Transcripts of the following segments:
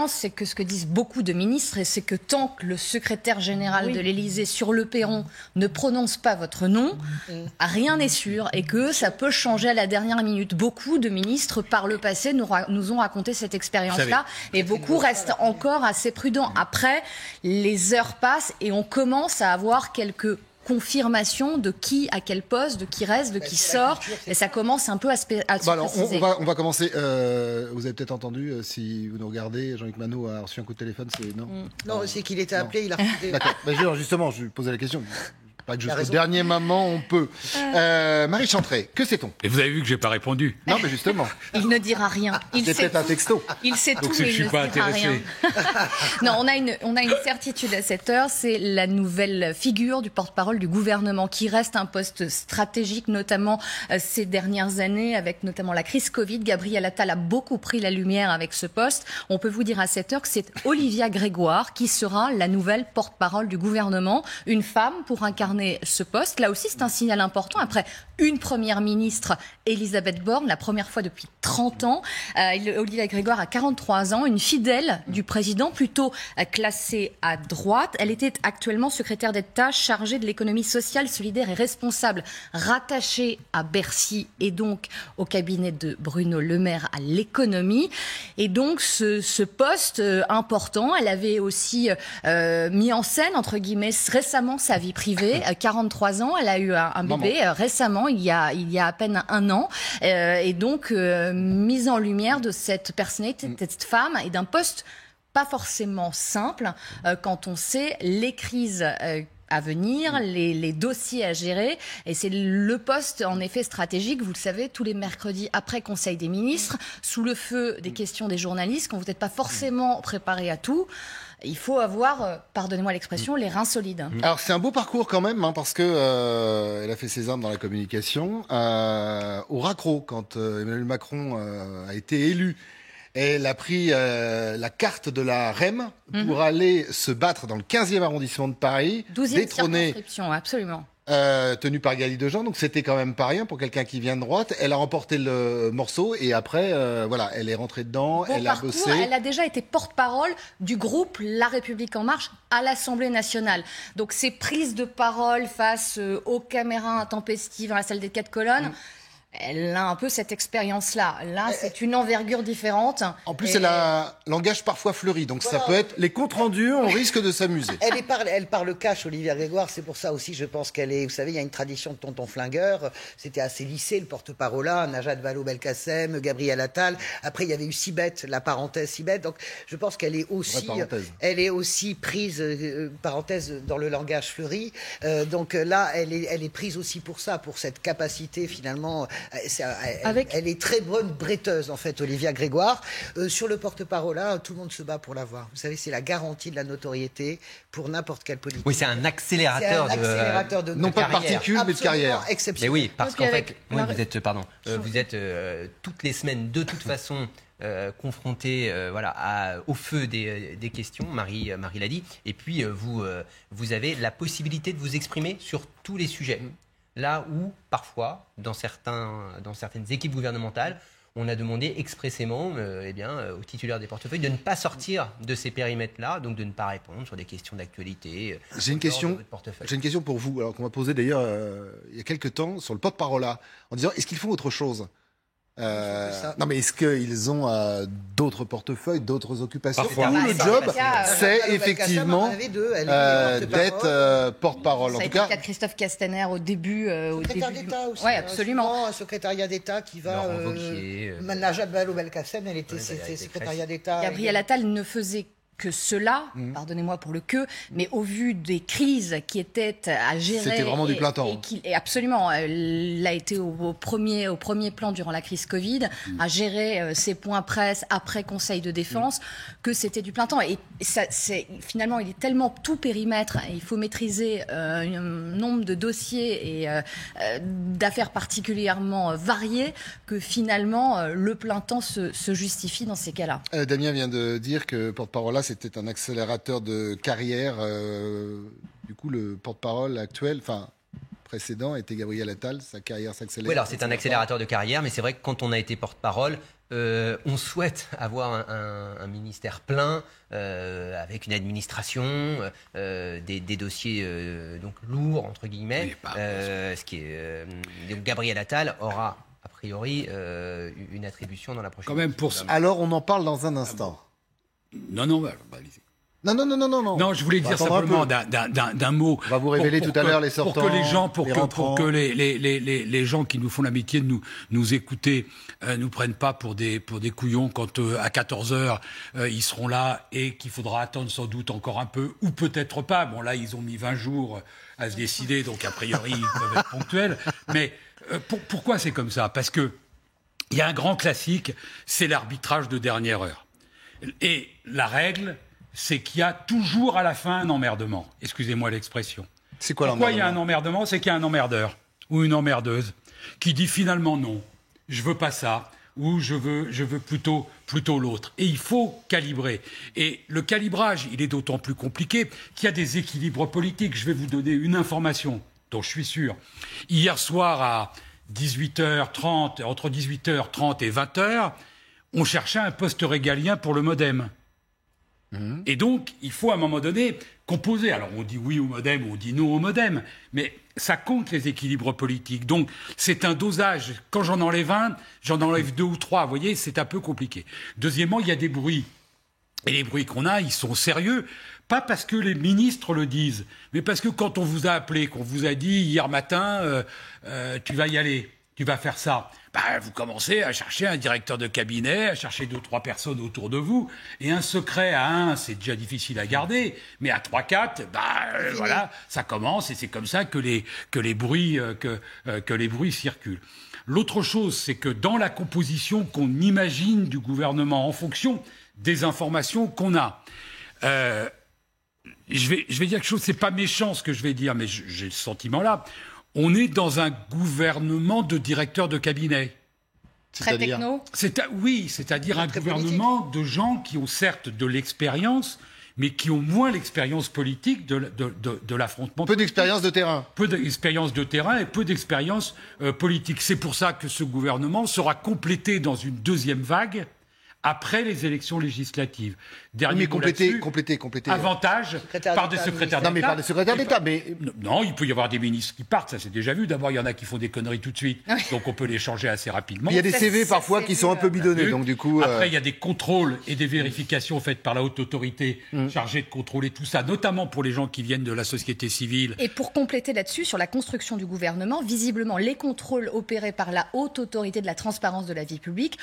C'est que ce que disent beaucoup de ministres, et c'est que tant que le secrétaire général de l'Élysée sur le perron ne prononce pas votre nom, rien n'est sûr et que ça peut changer à la dernière minute. Beaucoup de ministres par le passé nous ont raconté cette expérience-là et beaucoup restent encore assez prudents. Après, les heures passent et on commence à avoir quelques confirmation de qui à quel poste, de qui reste, de qui sort, et ça commence un peu à se préciser. On va commencer. Vous avez peut-être entendu, si vous nous regardez, Jean-Luc Manot a reçu un coup de téléphone, c'est non. Non, c'est qu'il était appelé, il a refusé. D'accord. Justement, je lui posais la question. Pas que jusqu'au dernier moment, on peut. Marie Chantrey, que sait-on? Et vous avez vu que j'ai pas répondu. Non, mais justement. Il ne dira rien. C'est peut-être un texto. Il sait tout, donc mais je il suis ne pas dira intéressé. rien. Non, on a une certitude à cette heure, c'est la nouvelle figure du porte-parole du gouvernement, qui reste un poste stratégique, notamment ces dernières années, avec notamment la crise Covid. Gabriel Attal a beaucoup pris la lumière avec ce poste. On peut vous dire à cette heure que c'est Olivia Grégoire qui sera la nouvelle porte-parole du gouvernement, une femme pour incarner ce poste. Là aussi, c'est un signal important. Après une première ministre, Elisabeth Borne, la première fois depuis 30 ans. Olivia Grégoire a 43 ans, une fidèle du président, plutôt classée à droite. Elle était actuellement secrétaire d'État chargée de l'économie sociale, solidaire et responsable, rattachée à Bercy et donc au cabinet de Bruno Le Maire à l'économie. Et donc, ce poste important, elle avait aussi mis en scène, entre guillemets, récemment sa vie privée. 43 ans, elle a eu un bébé récemment, il y a à peine un an, et donc mise en lumière de cette personnalité, de cette femme et d'un poste pas forcément simple quand on sait les crises à venir, les dossiers à gérer, et c'est le poste en effet stratégique, vous le savez, tous les mercredis après Conseil des ministres, sous le feu des questions des journalistes, quand vous n'êtes pas forcément préparé à tout. Il faut avoir, pardonnez-moi l'expression, les reins solides. Alors c'est un beau parcours quand même, parce que elle a fait ses armes dans la communication. Au raccro, quand Emmanuel Macron a été élu, elle a pris la carte de la REM pour aller se battre dans le 15e arrondissement de Paris, 12e détrôner, circonscription, absolument. tenue par Gali Dejean, donc c'était quand même pas rien pour quelqu'un qui vient de droite. Elle a remporté le morceau et après, voilà, elle est rentrée dedans, Bon elle parcours, a bossé. elle a déjà été porte-parole du groupe La République En Marche à l'Assemblée nationale. Donc ces prises de parole face aux caméras intempestives dans la salle des 4 colonnes, elle a un peu cette expérience-là. Là, c'est une envergure différente. En plus, elle a un langage parfois fleuri, donc ça peut être les comptes rendus, on risque de s'amuser. Elle parle cash, Olivia Grégoire, c'est pour ça aussi, je pense qu'elle est... Vous savez, il y a une tradition de tonton flingueur, c'était assez lissé, le porte-parole là, Najat Vallaud-Belkacem, Gabriel Attal, après il y avait eu Sibeth, la parenthèse Sibeth, donc je pense qu'elle est aussi prise, parenthèse, dans le langage fleuri, donc là, elle est prise aussi pour ça, pour cette capacité finalement... Elle est très bonne bretteuse, en fait, Olivia Grégoire. Sur le porte-parole, là, tout le monde se bat pour l'avoir. Vous savez, c'est la garantie de la notoriété pour n'importe quelle politique. Oui, c'est un accélérateur de non pas de particules, mais de carrière. Exceptionnel. Mais oui, parce qu'en fait, vous êtes toutes les semaines, de toute façon, confronté au feu des questions, Marie l'a dit, et puis vous avez la possibilité de vous exprimer sur tous les sujets. Là où, parfois, dans certaines équipes gouvernementales, on a demandé expressément aux titulaires des portefeuilles de ne pas sortir de ces périmètres-là, donc de ne pas répondre sur des questions d'actualité. J'ai une question pour vous, alors qu'on m'a posé d'ailleurs il y a quelques temps sur le porte-parole là, en disant est-ce qu'ils font autre chose? Non mais est-ce qu'ils ont d'autres portefeuilles, d'autres occupations? Parfois. Le job, c'est effectivement d'être porte-parole. En tout cas, Christophe Castaner au début. Secrétaire d'État aussi. Oui, absolument. Un secrétariat d'État qui va... Najat Vallaud-Belkacem, elle était secrétariat d'État. Gabriel Attal ne faisait que cela, pardonnez-moi pour le que, mais au vu des crises qui étaient à gérer... C'était vraiment du plein temps. Et absolument, il a été au premier plan durant la crise Covid, à gérer ses points presse après Conseil de défense, que c'était du plein temps. Et ça, finalement, il est tellement tout périmètre, et il faut maîtriser un nombre de dossiers et d'affaires particulièrement variées, que finalement, le plein temps se justifie dans ces cas-là. Damien vient de dire que porte-parole là, c'était un accélérateur de carrière. Du coup, le porte-parole actuel, précédent, était Gabriel Attal. Sa carrière s'accélère. Oui, alors c'est un accélérateur de carrière, mais c'est vrai que quand on a été porte-parole, on souhaite avoir un ministère plein, avec une administration, des dossiers donc lourds, entre guillemets. Ce qui est, donc Gabriel Attal aura, a priori, une attribution dans la prochaine... Quand même pour... Alors, on en parle dans un instant. Non, allez-y. Non. Non, je voulais dire simplement d'un mot. On va vous révéler tout à l'heure les sortants, pour que les gens qui nous font l'amitié de nous écouter nous prennent pas pour des couillons quand à 14h ils seront là et qu'il faudra attendre sans doute encore un peu ou peut-être pas. Bon là ils ont mis 20 jours à se décider, donc a priori ils peuvent être ponctuels. Mais pourquoi c'est comme ça? Parce que il y a un grand classique, c'est l'arbitrage de dernière heure. Et la règle, c'est qu'il y a toujours à la fin un emmerdement. Excusez-moi l'expression. C'est quoi l'emmerdement? Pourquoi il y a un emmerdement? C'est qu'il y a un emmerdeur ou une emmerdeuse qui dit finalement non, je veux pas ça, ou je veux plutôt l'autre. Et il faut calibrer. Et le calibrage, il est d'autant plus compliqué qu'il y a des équilibres politiques. Je vais vous donner une information dont je suis sûr. Hier soir à 18h30, entre 18h30 et 20h, on cherchait un poste régalien pour le MoDem. Et donc, il faut à un moment donné composer. Alors, on dit oui au MoDem, on dit non au MoDem, mais ça compte les équilibres politiques. Donc, c'est un dosage. Quand j'en enlève un, j'en enlève 2 ou 3. Vous voyez, c'est un peu compliqué. Deuxièmement, il y a des bruits. Et les bruits qu'on a, ils sont sérieux. Pas parce que les ministres le disent, mais parce que quand on vous a appelé, qu'on vous a dit hier matin, tu vas y aller, tu vas faire ça. Vous commencez à chercher un directeur de cabinet, à chercher 2-3 personnes autour de vous. Et un secret à 1, c'est déjà difficile à garder. Mais à 3-4, voilà, ça commence. Et c'est comme ça que les bruits circulent. L'autre chose, c'est que dans la composition qu'on imagine du gouvernement en fonction des informations qu'on a, je vais dire quelque chose, c'est pas méchant ce que je vais dire, mais j'ai ce sentiment-là. On est dans un gouvernement de directeurs de cabinet. Très techno. Oui, c'est-à-dire un gouvernement de gens qui ont certes de l'expérience, mais qui ont moins l'expérience politique de l'affrontement. Peu d'expérience de terrain. Peu d'expérience de terrain et peu d'expérience politique. C'est pour ça que ce gouvernement sera complété dans une deuxième vague après les élections législatives. Mais compléter. Avantage par des secrétaires d'État. Non, mais par des secrétaires d'État. Non, il peut y avoir des ministres qui partent, ça c'est déjà vu. D'abord, il y en a qui font des conneries tout de suite, donc on peut les changer assez rapidement. Il y a des CV parfois qui sont un peu bidonnés, donc du coup... Après, il y a des contrôles et des vérifications faites par la haute autorité chargée de contrôler tout ça, notamment pour les gens qui viennent de la société civile. Et pour compléter là-dessus, sur la construction du gouvernement, visiblement, les contrôles opérés par la haute autorité de la transparence de la vie publique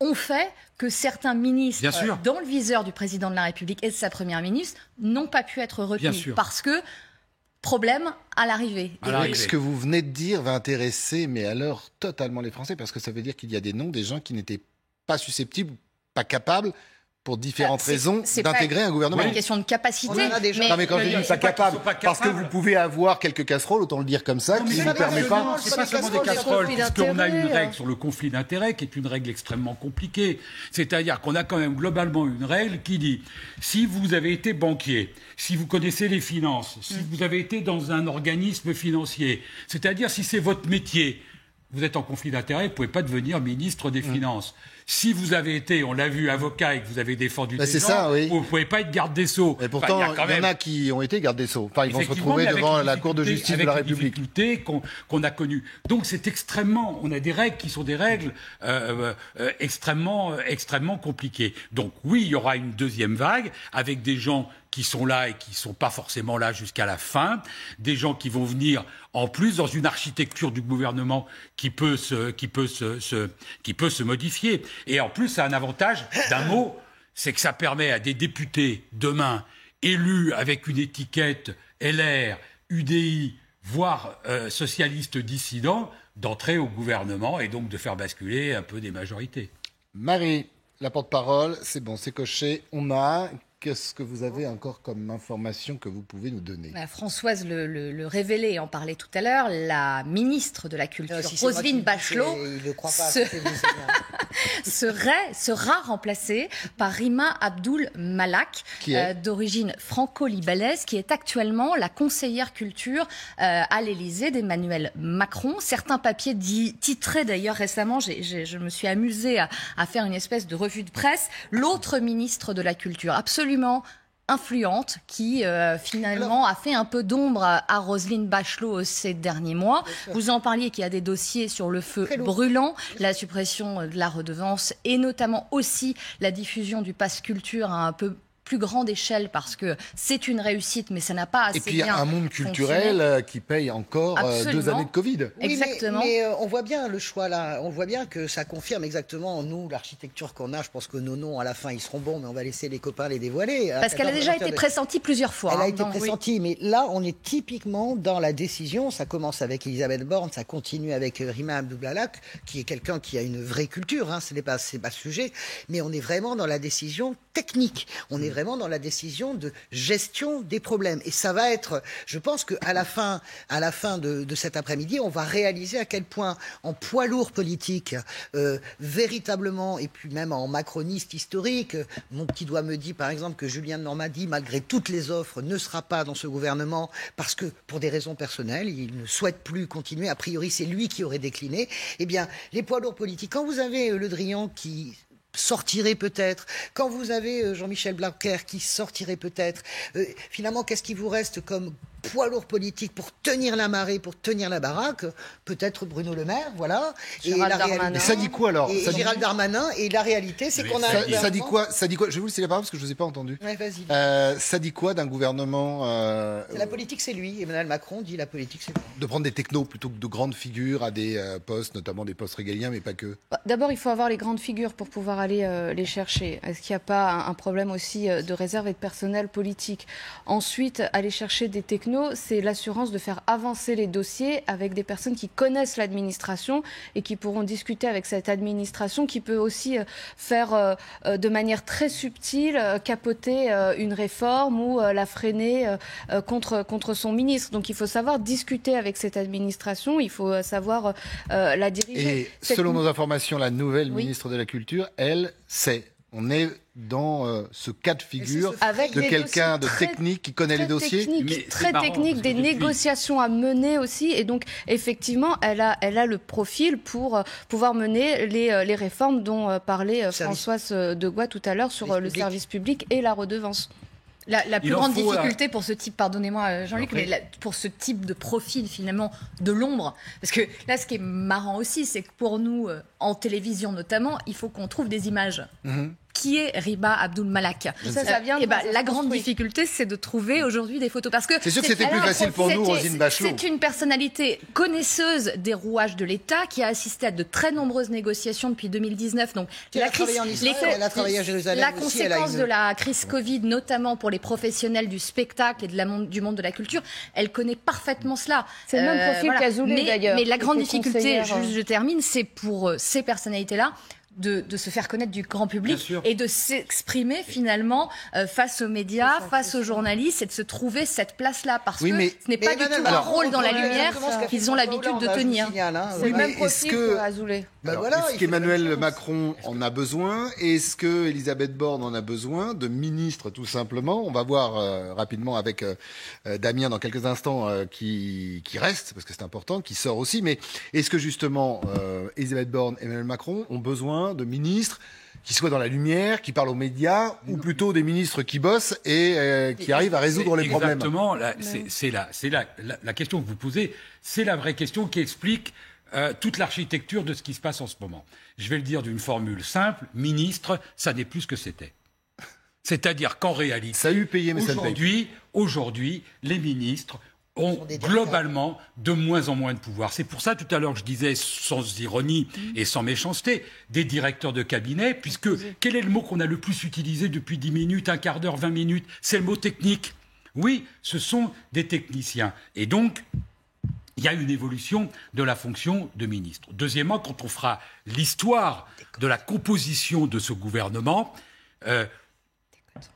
ont fait que certains ministres dans le viseur du président de la République et de sa première ministre n'ont pas pu être retenus parce que problème à l'arrivée. Ce que vous venez de dire va intéresser, mais alors totalement les Français, parce que ça veut dire qu'il y a des noms des gens qui n'étaient pas susceptibles, pas capables, pour différentes raisons, d'intégrer un gouvernement. C'est une question de capacité. Non, mais quand je dis pas capable, parce que vous pouvez avoir quelques casseroles, autant le dire comme ça, qui ne vous permet pas... C'est pas seulement des casseroles, puisqu'on a une règle sur le conflit d'intérêts qui est une règle extrêmement compliquée. C'est-à-dire qu'on a quand même globalement une règle qui dit, si vous avez été banquier, si vous connaissez les finances, si vous avez été dans un organisme financier, c'est-à-dire si c'est votre métier, vous êtes en conflit d'intérêts, vous ne pouvez pas devenir ministre des Finances. Si vous avez été, on l'a vu, avocat et que vous avez défendu des gens, vous ne pouvez pas être garde des Sceaux. Et pourtant, il y en a qui ont été garde des Sceaux. Enfin, ils vont se retrouver devant la Cour de justice de la République. Avec les difficultés qu'on a connues. Donc c'est extrêmement... On a des règles qui sont des règles extrêmement compliquées. Donc oui, il y aura une deuxième vague avec des gens qui sont là et qui ne sont pas forcément là jusqu'à la fin, des gens qui vont venir en plus dans une architecture du gouvernement qui peut se modifier. Et en plus, ça a un avantage d'un mot, c'est que ça permet à des députés demain élus avec une étiquette LR, UDI, voire socialistes dissidents, d'entrer au gouvernement et donc de faire basculer un peu des majorités. Marie, la porte-parole, c'est bon, c'est coché, on a... Qu'est-ce que vous avez encore comme information que vous pouvez nous donner? Françoise le révélait et en parlait tout à l'heure, la ministre de la Culture, Roselyne Bachelot, sera remplacé par Rima Abdul Malak, d'origine franco-libanaise, qui est actuellement la conseillère culture à l'Élysée d'Emmanuel Macron. Certains papiers titraient d'ailleurs récemment, je me suis amusée à faire une espèce de revue de presse, l'autre ministre de la Culture, absolument influente, qui finalement a fait un peu d'ombre à Roselyne Bachelot ces derniers mois. Vous en parliez qu'il y a des dossiers sur le feu brûlant, la suppression de la redevance et notamment aussi la diffusion du pass culture à un peu plus grande échelle, parce que c'est une réussite, mais ça n'a pas assez bien fonctionné. Et puis un monde culturel qui paye encore 2 années de Covid. Oui, exactement. Mais on voit bien le choix là, on voit bien que ça confirme exactement, nous, l'architecture qu'on a. Je pense que nos noms, à la fin, ils seront bons, mais on va laisser les copains les dévoiler. Parce qu'elle a déjà été pressentie plusieurs fois. Elle a été pressentie, mais là, on est typiquement dans la décision. Ça commence avec Elisabeth Borne, ça continue avec Rima Abdul Malak, qui est quelqu'un qui a une vraie culture, hein, c'est pas le sujet, mais on est vraiment dans la décision technique. On est vraiment dans la décision de gestion des problèmes. Et ça va être, je pense qu'à la fin de cet après-midi, on va réaliser à quel point, en poids lourd politique, véritablement, et puis même en macroniste historique, mon petit doigt me dit par exemple que Julien de Normandie, malgré toutes les offres, ne sera pas dans ce gouvernement parce que, pour des raisons personnelles, il ne souhaite plus continuer. A priori, c'est lui qui aurait décliné. Eh bien, les poids lourds politiques, quand vous avez Le Drian qui sortirait peut-être, quand vous avez Jean-Michel Blanquer qui sortirait peut-être, finalement, qu'est-ce qui vous reste comme poids lourd politique pour tenir la marée, pour tenir la baraque? Peut-être Bruno Le Maire, voilà. Gérald Darmanin. Mais ça dit quoi alors? Gérald Darmanin. Et la réalité, c'est qu'on a ça dit quoi? Je vais vous laisser la parole parce que je ne vous ai pas entendu. Ouais, vas-y. Ça dit quoi d'un gouvernement La politique, c'est lui. Emmanuel Macron dit la politique, c'est lui. De prendre des technos plutôt que de grandes figures à des postes, notamment des postes régaliens, mais pas que. D'abord, il faut avoir les grandes figures pour pouvoir aller les chercher. Est-ce qu'il n'y a pas un problème aussi de réserve et de personnel politique? Ensuite, aller chercher des technos, c'est l'assurance de faire avancer les dossiers avec des personnes qui connaissent l'administration et qui pourront discuter avec cette administration, qui peut aussi faire de manière très subtile capoter une réforme ou la freiner contre son ministre. Donc il faut savoir discuter avec cette administration, il faut savoir la diriger. Et selon nos informations, la nouvelle ministre de la Culture, elle, sait. On est dans ce cas de figure de quelqu'un de technique qui connaît les dossiers. Très technique, des négociations à mener aussi. Et donc, effectivement, elle a le profil pour pouvoir mener les réformes dont parlait Françoise Degois tout à l'heure sur le service public et la redevance. La plus grande difficulté pour ce type, pardonnez-moi Jean-Luc, mais pour ce type de profil finalement de l'ombre, parce que là ce qui est marrant aussi, c'est que pour nous, en télévision notamment, il faut qu'on trouve des images. Qui est Rima Abdul Malak. Ça vient la grande difficulté, c'est de trouver aujourd'hui des photos. Parce que c'est sûr que c'était plus facile pour nous, Roselyne Bachelot. C'est une personnalité connaisseuse des rouages de l'État qui a assisté à de très nombreuses négociations depuis 2019. Donc, elle a travaillé en Israël, elle a travaillé à Jérusalem. La conséquence de la crise Covid, notamment pour les professionnels du spectacle et du monde de la culture, elle connaît parfaitement cela. C'est le même profil qu'Azoulay d'ailleurs. Mais la grande difficulté, je termine, c'est pour ces personnalités-là de se faire connaître du grand public et de s'exprimer finalement face aux médias, face aux journalistes, et de se trouver cette place-là, parce que ce n'est pas du tout un rôle dans la lumière qu'ils ont l'habitude de tenir. C'est le même profil que Azoulay. Est-ce qu'Emmanuel Macron en a besoin? Est-ce que Elisabeth Borne en a besoin? De ministres, tout simplement. On va voir rapidement avec Damien dans quelques instants qui reste, parce que c'est important, qui sort aussi. Mais est-ce que justement Elisabeth Borne et Emmanuel Macron ont besoin de ministres qui soient dans la lumière, qui parlent aux médias, ou plutôt des ministres qui bossent et qui arrivent à résoudre les problèmes? Exactement. C'est la question que vous posez. C'est la vraie question qui explique toute l'architecture de ce qui se passe en ce moment. Je vais le dire d'une formule simple. Ministre, ça n'est plus ce que c'était. C'est-à-dire qu'en réalité, ça a eu payé, mais aujourd'hui, les ministres ont globalement de moins en moins de pouvoir. C'est pour ça, tout à l'heure, je disais, sans ironie et sans méchanceté, des directeurs de cabinet, puisque quel est le mot qu'on a le plus utilisé depuis 10 minutes, un quart d'heure, 20 minutes? C'est le mot technique. Oui, ce sont des techniciens. Et donc, il y a une évolution de la fonction de ministre. Deuxièmement, quand on fera l'histoire de la composition de ce gouvernement,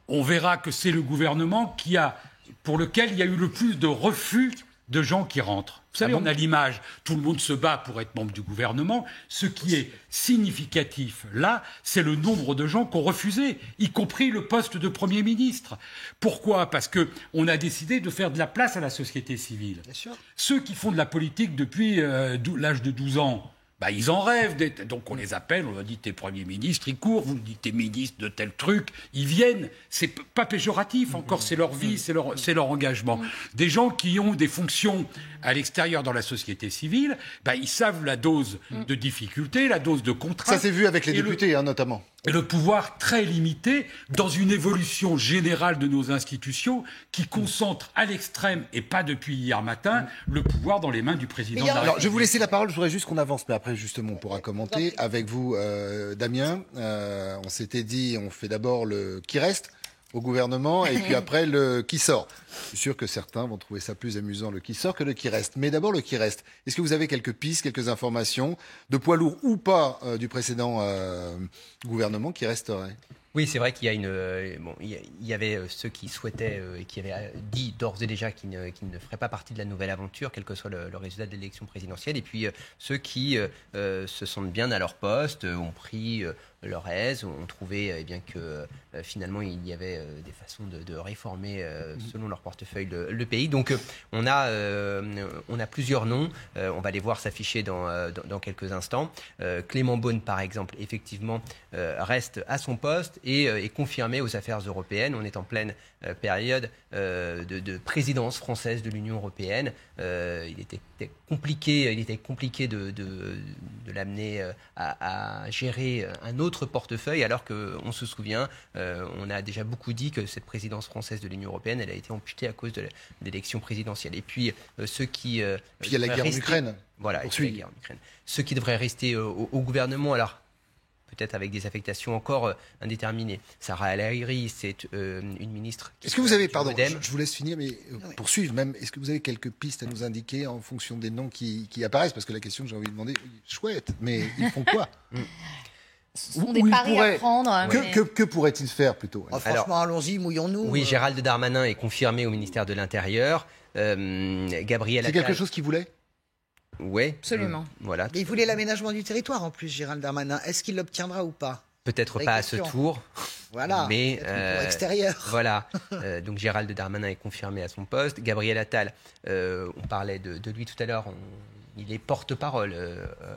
on verra que c'est le gouvernement pour lequel il y a eu le plus de refus de gens qui rentrent. Vous savez, on a l'image, tout le monde se bat pour être membre du gouvernement. Ce qui est significatif, là, c'est le nombre de gens qui ont refusé, y compris le poste de Premier ministre. Pourquoi ? Parce qu'on a décidé de faire de la place à la société civile. Bien sûr. Ceux qui font de la politique depuis l'âge de 12 ans, ils en rêvent. Donc on les appelle, on leur dit t'es Premier ministre, ils courent, vous leur dites t'es ministre de tel truc, ils viennent. C'est pas péjoratif, encore c'est leur vie, c'est leur engagement. Des gens qui ont des fonctions à l'extérieur dans la société civile, ils savent la dose de difficulté, la dose de contrainte. Ça s'est vu avec les députés, notamment. Et le pouvoir très limité dans une évolution générale de nos institutions qui concentre à l'extrême, et pas depuis hier matin, le pouvoir dans les mains du président de la République. Alors, je vais vous laisser la parole, je voudrais juste qu'on avance, mais après, justement, on pourra commenter. Avec vous, Damien, on s'était dit, on fait d'abord le qui reste au gouvernement, et puis après le qui sort. Je suis sûr que certains vont trouver ça plus amusant, le qui sort, que le qui reste. Mais d'abord, le qui reste. Est-ce que vous avez quelques pistes, quelques informations, de poids lourd ou pas, du précédent gouvernement qui resterait ? Oui, c'est vrai qu'il y a il y avait ceux qui souhaitaient et qui avaient dit d'ores et déjà qu'ils ne feraient pas partie de la nouvelle aventure, quel que soit le résultat de l'élection présidentielle. Et puis ceux qui se sentent bien à leur poste, ont pris leur aise, ont trouvé bien que finalement il y avait des façons de réformer selon leur portefeuille le pays. Donc on a plusieurs noms. On va les voir s'afficher dans quelques instants. Clément Beaune, par exemple, effectivement, reste à son poste et est confirmé aux affaires européennes. On est en pleine période de présidence française de l'Union européenne. Il était compliqué de l'amener à gérer un autre portefeuille, alors qu'on se souvient, on a déjà beaucoup dit que cette présidence française de l'Union européenne, elle a été amputée à cause de l'élection présidentielle. Et puis ceux qui... Puis il y a la guerre en Ukraine. Voilà, il y a la guerre en Ukraine. Ceux qui devraient rester au gouvernement, alors peut-être avec des affectations encore indéterminées. Sarah El Haïry, c'est une ministre... Est-ce que vous avez, pardon, je vous laisse finir, mais poursuivre même, est-ce que vous avez quelques pistes à nous indiquer en fonction des noms qui apparaissent ? Parce que la question que j'ai envie de demander, chouette, mais ils font quoi ? Ce sont des paris à prendre. Que pourrait-il faire plutôt ? Franchement, allons-y, mouillons-nous. Oui, Gérald Darmanin est confirmé au ministère de l'Intérieur. Gabriel Attal... C'est quelque chose qu'il voulait ? Oui. Absolument. Voilà. Il voulait l'aménagement du territoire en plus, Gérald Darmanin. Est-ce qu'il l'obtiendra ou pas ? Peut-être pas à ce tour. Voilà, mais pour extérieur. Voilà. Donc Gérald Darmanin est confirmé à son poste. Gabriel Attal, on parlait de lui tout à l'heure. Il est porte-parole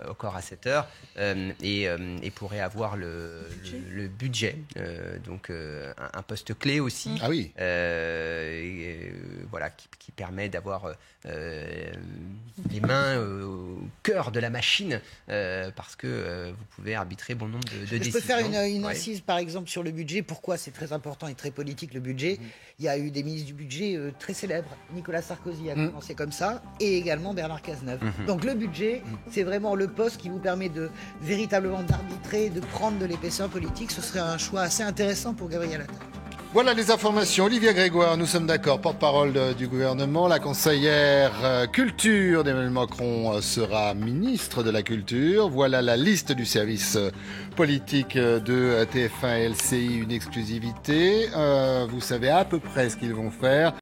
encore à cette heure et pourrait avoir le budget, donc un poste clé aussi. Ah oui. Voilà, qui permet d'avoir les mains au cœur de la machine parce que vous pouvez arbitrer bon nombre de décisions. Je peux faire une incise par exemple sur le budget. Pourquoi c'est très important et très politique le budget ? Il y a eu des ministres du budget très célèbres. Nicolas Sarkozy a commencé comme ça et également Bernard Cazeneuve. Donc le budget, c'est vraiment le poste qui vous permet de véritablement d'arbitrer, de prendre de l'épaisseur politique. Ce serait un choix assez intéressant pour Gabriel Attal. Voilà les informations. Olivia Grégoire, nous sommes d'accord, porte-parole du gouvernement. La conseillère culture d'Emmanuel Macron sera ministre de la Culture. Voilà la liste du service politique de TF1 et LCI, une exclusivité. Vous savez à peu près ce qu'ils vont faire.